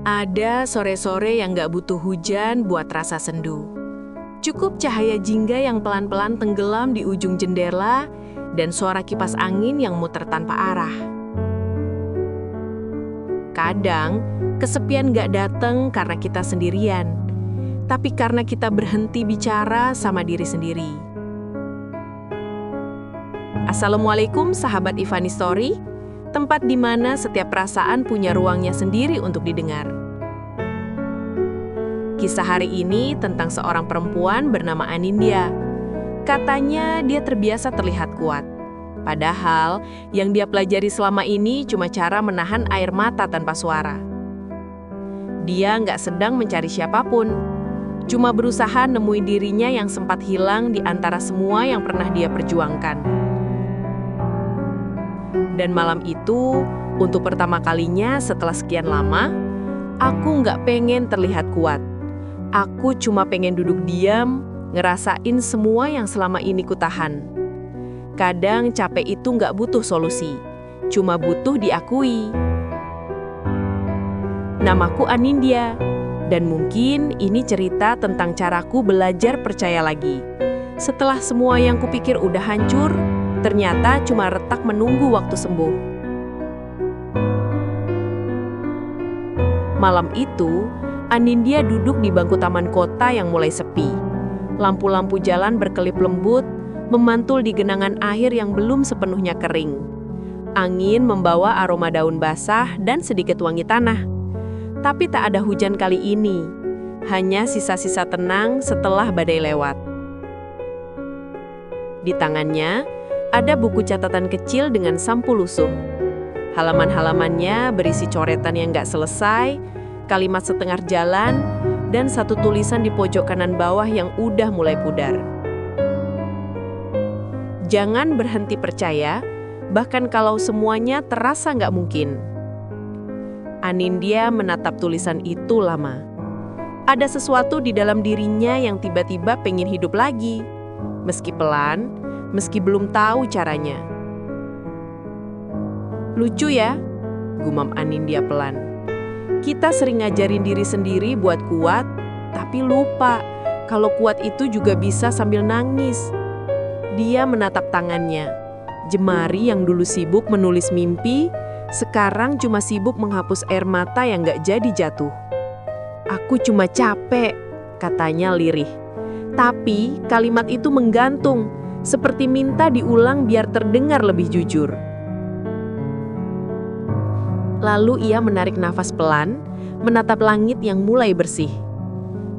Ada sore-sore yang gak butuh hujan buat rasa sendu. Cukup cahaya jingga yang pelan-pelan tenggelam di ujung jendela dan suara kipas angin yang muter tanpa arah. Kadang, kesepian gak datang karena kita sendirian, tapi karena kita berhenti bicara sama diri sendiri. Assalamualaikum sahabat Ivani Story, tempat di mana setiap perasaan punya ruangnya sendiri untuk didengar. Kisah hari ini tentang seorang perempuan bernama Anindya. Katanya dia terbiasa terlihat kuat. Padahal yang dia pelajari selama ini cuma cara menahan air mata tanpa suara. Dia nggak sedang mencari siapapun, cuma berusaha nemui dirinya yang sempat hilang di antara semua yang pernah dia perjuangkan. Dan malam itu, untuk pertama kalinya setelah sekian lama, aku nggak pengen terlihat kuat. Aku cuma pengen duduk diam, ngerasain semua yang selama ini kutahan. Kadang capek itu nggak butuh solusi, cuma butuh diakui. Namaku Anindya, dan mungkin ini cerita tentang caraku belajar percaya lagi. Setelah semua yang kupikir udah hancur, ternyata cuma retak menunggu waktu sembuh. Malam itu, Anindya duduk di bangku taman kota yang mulai sepi. Lampu-lampu jalan berkelip lembut, memantul di genangan air yang belum sepenuhnya kering. Angin membawa aroma daun basah dan sedikit wangi tanah. Tapi tak ada hujan kali ini, hanya sisa-sisa tenang setelah badai lewat. Di tangannya, ada buku catatan kecil dengan sampul lusuh. Halaman-halamannya berisi coretan yang gak selesai, kalimat setengah jalan, dan satu tulisan di pojok kanan bawah yang udah mulai pudar. Jangan berhenti percaya, bahkan kalau semuanya terasa gak mungkin. Anindya menatap tulisan itu lama. Ada sesuatu di dalam dirinya yang tiba-tiba pengen hidup lagi. Meski pelan, meski belum tahu caranya. Lucu ya, gumam Anindya pelan. Kita sering ngajarin diri sendiri buat kuat, tapi lupa kalau kuat itu juga bisa sambil nangis. Dia menatap tangannya. Jemari yang dulu sibuk menulis mimpi, sekarang cuma sibuk menghapus air mata yang gak jadi jatuh. Aku cuma capek, katanya lirih. Tapi kalimat itu menggantung, seperti minta diulang biar terdengar lebih jujur. Lalu ia menarik nafas pelan, menatap langit yang mulai bersih.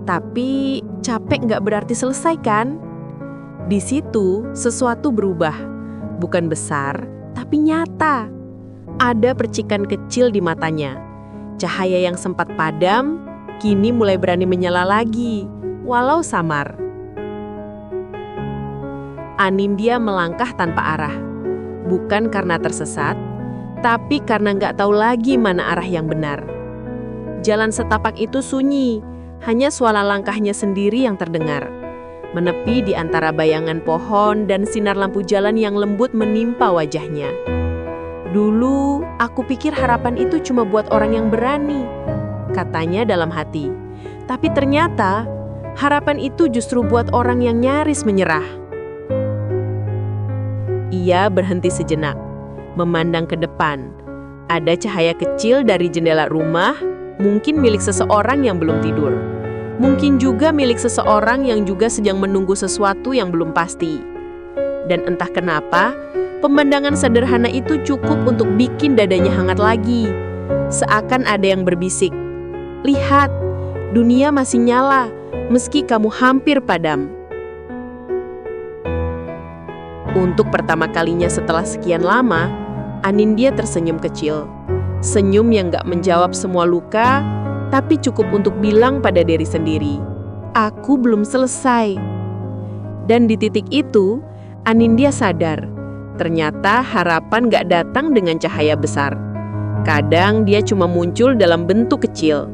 Tapi capek nggak berarti selesai kan? Di situ sesuatu berubah, bukan besar, tapi nyata. Ada percikan kecil di matanya. Cahaya yang sempat padam, kini mulai berani menyala lagi, walau samar. Anindya melangkah tanpa arah, bukan karena tersesat, tapi karena nggak tahu lagi mana arah yang benar. Jalan setapak itu sunyi, hanya suara langkahnya sendiri yang terdengar. Menepi di antara bayangan pohon dan sinar lampu jalan yang lembut menimpa wajahnya. Dulu, aku pikir harapan itu cuma buat orang yang berani, katanya dalam hati. Tapi ternyata, harapan itu justru buat orang yang nyaris menyerah. Ia berhenti sejenak, memandang ke depan. Ada cahaya kecil dari jendela rumah, mungkin milik seseorang yang belum tidur. Mungkin juga milik seseorang yang juga sedang menunggu sesuatu yang belum pasti. Dan entah kenapa, pemandangan sederhana itu cukup untuk bikin dadanya hangat lagi. Seakan ada yang berbisik, "Lihat, dunia masih nyala, meski kamu hampir padam." Untuk pertama kalinya setelah sekian lama, Anindya tersenyum kecil. Senyum yang gak menjawab semua luka, tapi cukup untuk bilang pada diri sendiri, "Aku belum selesai." Dan di titik itu, Anindya sadar, ternyata harapan gak datang dengan cahaya besar. Kadang dia cuma muncul dalam bentuk kecil,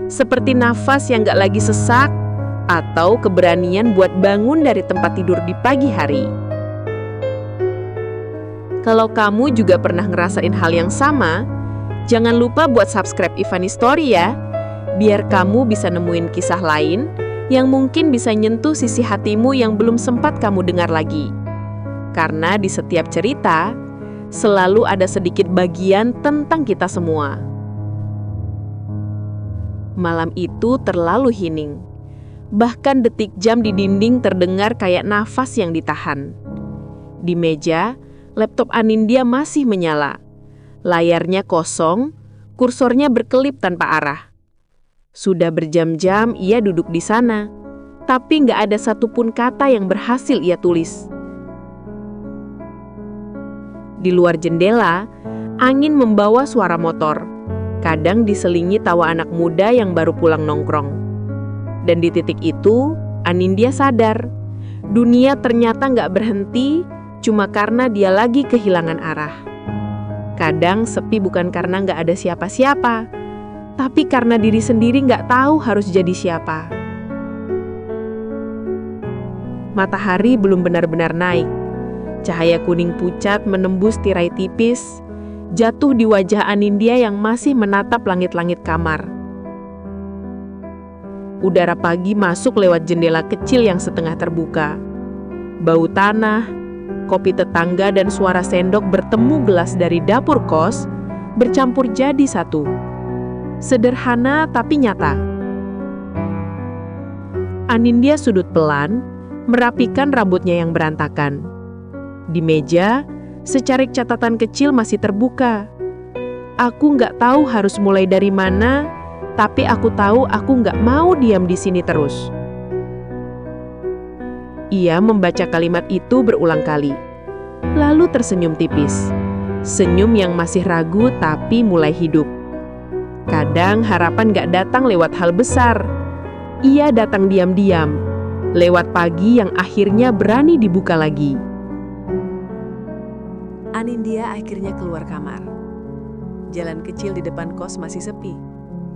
seperti nafas yang gak lagi sesak, atau keberanian buat bangun dari tempat tidur di pagi hari. Kalau kamu juga pernah ngerasain hal yang sama, jangan lupa buat subscribe Ivani Story ya, biar kamu bisa nemuin kisah lain yang mungkin bisa nyentuh sisi hatimu yang belum sempat kamu dengar lagi. Karena di setiap cerita, selalu ada sedikit bagian tentang kita semua. Malam itu terlalu hening. Bahkan detik jam di dinding terdengar kayak nafas yang ditahan. Di meja, laptop Anindya masih menyala. Layarnya kosong, kursornya berkelip tanpa arah. Sudah berjam-jam ia duduk di sana, tapi nggak ada satupun kata yang berhasil ia tulis. Di luar jendela, angin membawa suara motor. Kadang diselingi tawa anak muda yang baru pulang nongkrong. Dan di titik itu, Anindya sadar, dunia ternyata nggak berhenti cuma karena dia lagi kehilangan arah. Kadang sepi bukan karena nggak ada siapa-siapa, tapi karena diri sendiri nggak tahu harus jadi siapa. Matahari belum benar-benar naik. Cahaya kuning pucat menembus tirai tipis, jatuh di wajah Anindya yang masih menatap langit-langit kamar. Udara pagi masuk lewat jendela kecil yang setengah terbuka. Bau tanah, kopi tetangga dan suara sendok bertemu gelas dari dapur kos bercampur jadi satu. Sederhana tapi nyata. Anindya sudut pelan, merapikan rambutnya yang berantakan. Di meja, secarik catatan kecil masih terbuka. Aku nggak tahu harus mulai dari mana, tapi aku tahu aku nggak mau diam di sini terus. Ia membaca kalimat itu berulang kali, lalu tersenyum tipis. Senyum yang masih ragu tapi mulai hidup. Kadang harapan gak datang lewat hal besar. Ia datang diam-diam, lewat pagi yang akhirnya berani dibuka lagi. Anindya akhirnya keluar kamar. Jalan kecil di depan kos masih sepi.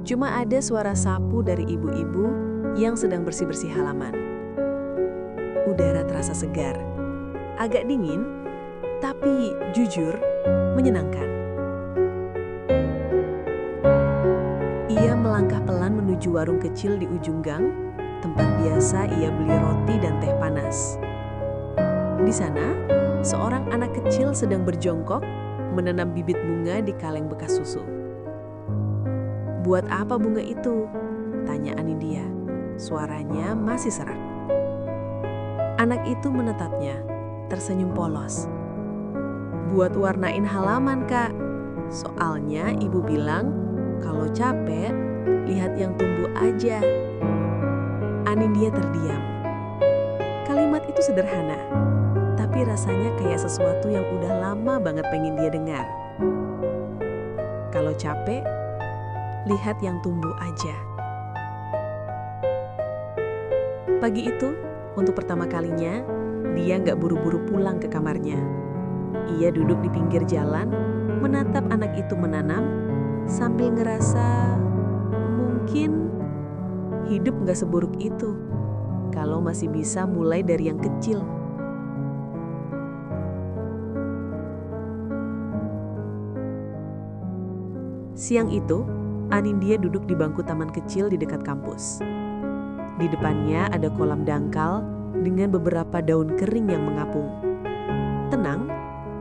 Cuma ada suara sapu dari ibu-ibu yang sedang bersih-bersih halaman. Udara terasa segar, agak dingin, tapi jujur menyenangkan. Ia melangkah pelan menuju warung kecil di ujung gang, tempat biasa ia beli roti dan teh panas. Di sana, seorang anak kecil sedang berjongkok menanam bibit bunga di kaleng bekas susu. "Buat apa bunga itu?" tanya Anindya. Suaranya masih serak. Anak itu menatapnya, tersenyum polos. "Buat warnain halaman, Kak. Soalnya ibu bilang, kalau capek, lihat yang tumbuh aja." Anindya terdiam. Kalimat itu sederhana, tapi rasanya kayak sesuatu yang udah lama banget pengen dia dengar. Kalau capek, lihat yang tumbuh aja. Pagi itu, untuk pertama kalinya, dia nggak buru-buru pulang ke kamarnya. Ia duduk di pinggir jalan, menatap anak itu menanam, sambil ngerasa mungkin hidup nggak seburuk itu kalau masih bisa mulai dari yang kecil. Siang itu, Anindya duduk di bangku taman kecil di dekat kampus. Di depannya ada kolam dangkal dengan beberapa daun kering yang mengapung. Tenang,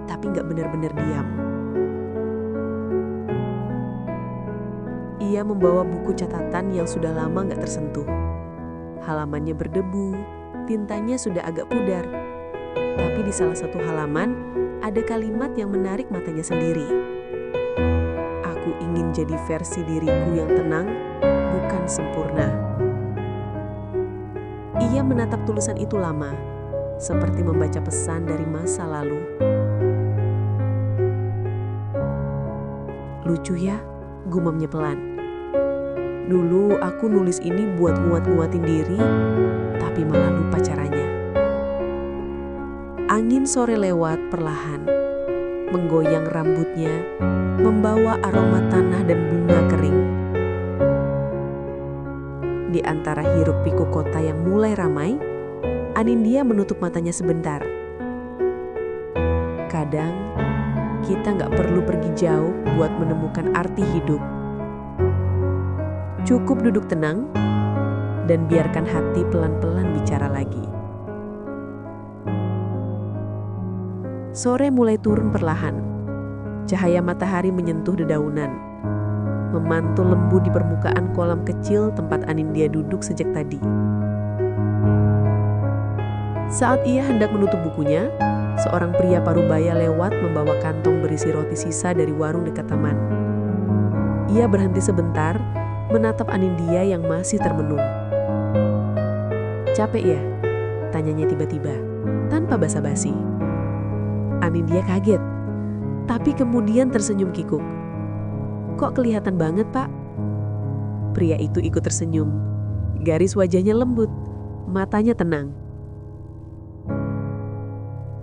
tapi nggak benar-benar diam. Ia membawa buku catatan yang sudah lama nggak tersentuh. Halamannya berdebu, tintanya sudah agak pudar. Tapi di salah satu halaman ada kalimat yang menarik matanya sendiri. "Aku ingin jadi versi diriku yang tenang, bukan sempurna." Ia menatap tulisan itu lama, seperti membaca pesan dari masa lalu. "Lucu ya," gumamnya pelan. "Dulu aku nulis ini buat nguat-nguatin diri, tapi malah lupa caranya." Angin sore lewat perlahan, menggoyang rambutnya, membawa aroma tanah dan bunga kering. Di antara hiruk pikuk kota yang mulai ramai, Anindya menutup matanya sebentar. Kadang, kita nggak perlu pergi jauh buat menemukan arti hidup. Cukup duduk tenang dan biarkan hati pelan-pelan bicara lagi. Sore mulai turun perlahan. Cahaya matahari menyentuh dedaunan, memantul lembut di permukaan kolam kecil tempat Anindya duduk sejak tadi. Saat ia hendak menutup bukunya, seorang pria parubaya lewat membawa kantong berisi roti sisa dari warung dekat taman. Ia berhenti sebentar, menatap Anindya yang masih termenung. "Capek ya?" tanyanya tiba-tiba, tanpa basa-basi. Anindya kaget, tapi kemudian tersenyum kikuk. "Kok kelihatan banget, Pak?" Pria itu ikut tersenyum. Garis wajahnya lembut, matanya tenang.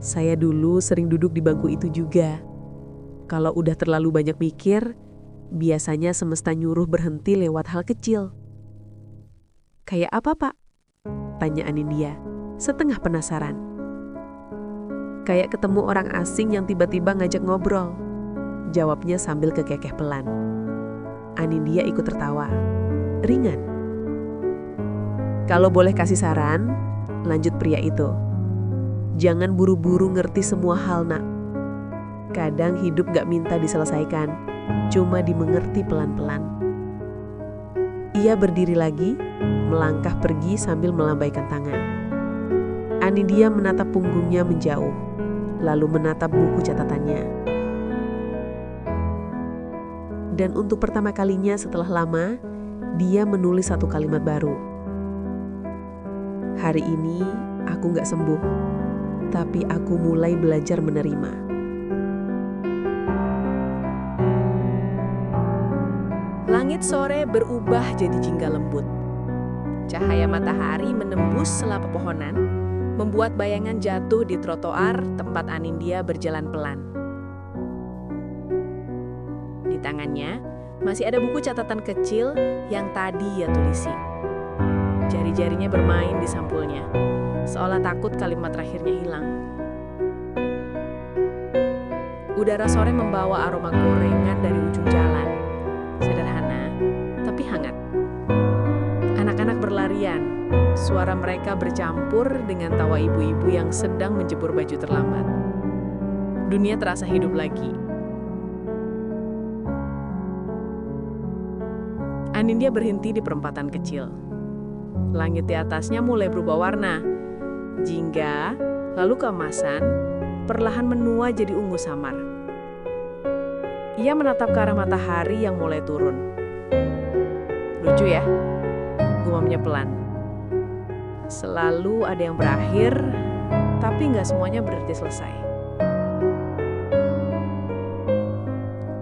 "Saya dulu sering duduk di bangku itu juga. Kalau udah terlalu banyak mikir, biasanya semesta nyuruh berhenti lewat hal kecil." "Kayak apa, Pak?" tanya Anindya, setengah penasaran. "Kayak ketemu orang asing yang tiba-tiba ngajak ngobrol," jawabnya sambil kekekeh pelan. Anindya ikut tertawa, ringan. "Kalau boleh kasih saran," lanjut pria itu, "jangan buru-buru ngerti semua hal, nak. Kadang hidup gak minta diselesaikan, cuma dimengerti pelan-pelan." Ia berdiri lagi, melangkah pergi sambil melambaikan tangan. Anindya menatap punggungnya menjauh, lalu menatap buku catatannya. Dan untuk pertama kalinya setelah lama, dia menulis satu kalimat baru. "Hari ini aku gak sembuh, tapi aku mulai belajar menerima." Langit sore berubah jadi jingga lembut. Cahaya matahari menembus sela pepohonan, membuat bayangan jatuh di trotoar tempat Anindya berjalan pelan. Di tangannya masih ada buku catatan kecil yang tadi ia tulisi. Jari-jarinya bermain di sampulnya, seolah takut kalimat terakhirnya hilang. Udara sore membawa aroma gorengan dari ujung jalan. Sederhana, tapi hangat. Anak-anak berlarian, suara mereka bercampur dengan tawa ibu-ibu yang sedang menjemur baju terlambat. Dunia terasa hidup lagi. Anindya berhenti di perempatan kecil. Langit di atasnya mulai berubah warna. Jingga, lalu keemasan, perlahan menua jadi ungu samar. Ia menatap ke arah matahari yang mulai turun. "Lucu ya?" gumamnya pelan. "Selalu ada yang berakhir, tapi nggak semuanya berarti selesai."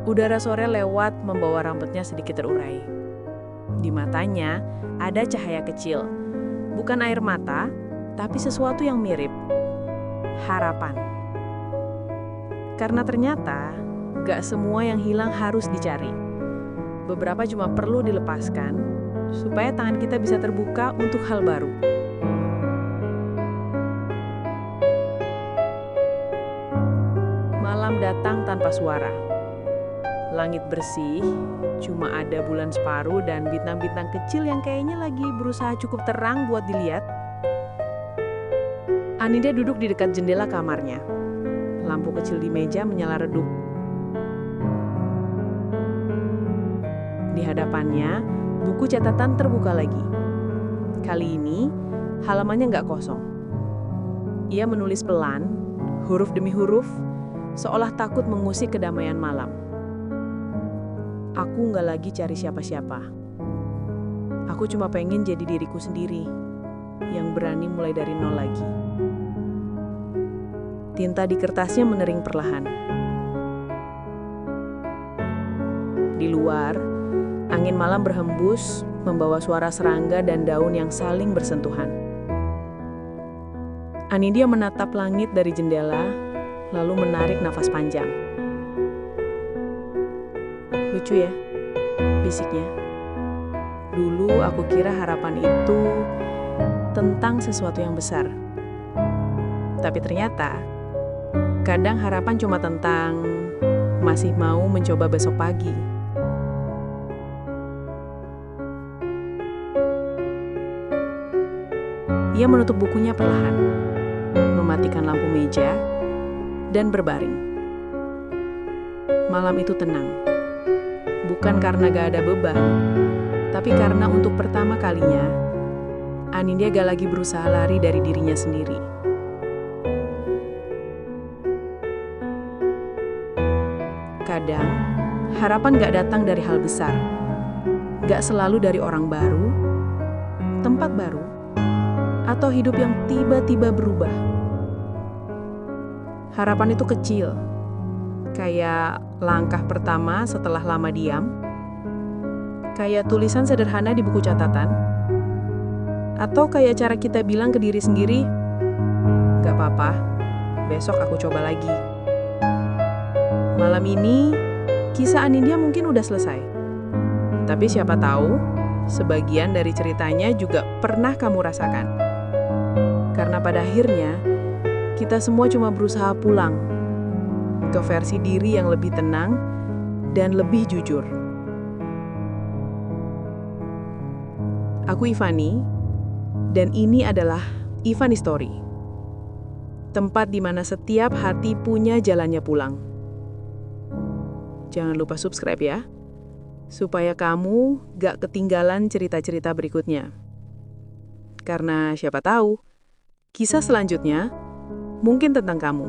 Udara sore lewat membawa rambutnya sedikit terurai. Di matanya ada cahaya kecil, bukan air mata, tapi sesuatu yang mirip. Harapan. Karena ternyata gak semua yang hilang harus dicari. Beberapa cuma perlu dilepaskan, supaya tangan kita bisa terbuka untuk hal baru. Malam datang tanpa suara. Langit bersih, cuma ada bulan separuh dan bintang-bintang kecil yang kayaknya lagi berusaha cukup terang buat dilihat. Anindya duduk di dekat jendela kamarnya. Lampu kecil di meja menyala redup. Di hadapannya, buku catatan terbuka lagi. Kali ini, halamannya nggak kosong. Ia menulis pelan, huruf demi huruf, seolah takut mengusik kedamaian malam. "Aku nggak lagi cari siapa-siapa. Aku cuma pengen jadi diriku sendiri, yang berani mulai dari nol lagi." Tinta di kertasnya menering perlahan. Di luar, angin malam berhembus, membawa suara serangga dan daun yang saling bersentuhan. Anindya menatap langit dari jendela, lalu menarik nafas panjang. "Lucu ya," bisiknya. "Dulu aku kira harapan itu tentang sesuatu yang besar. Tapi ternyata, kadang harapan cuma tentang masih mau mencoba besok pagi." Ia menutup bukunya perlahan, mematikan lampu meja, dan berbaring. Malam itu tenang. Bukan karena gak ada beban, tapi karena untuk pertama kalinya, Anindya gak lagi berusaha lari dari dirinya sendiri. Kadang, harapan gak datang dari hal besar. Gak selalu dari orang baru, tempat baru, atau hidup yang tiba-tiba berubah. Harapan itu kecil, kayak langkah pertama setelah lama diam, kayak tulisan sederhana di buku catatan, atau kayak cara kita bilang ke diri sendiri, "Gak apa-apa, besok aku coba lagi." Malam ini, kisah Anindya mungkin udah selesai. Tapi siapa tahu, sebagian dari ceritanya juga pernah kamu rasakan. Karena pada akhirnya, kita semua cuma berusaha pulang ke versi diri yang lebih tenang dan lebih jujur. Aku Ivani, dan ini adalah Ivani Story. Tempat di mana setiap hati punya jalannya pulang. Jangan lupa subscribe ya, supaya kamu gak ketinggalan cerita-cerita berikutnya. Karena siapa tahu, kisah selanjutnya mungkin tentang kamu.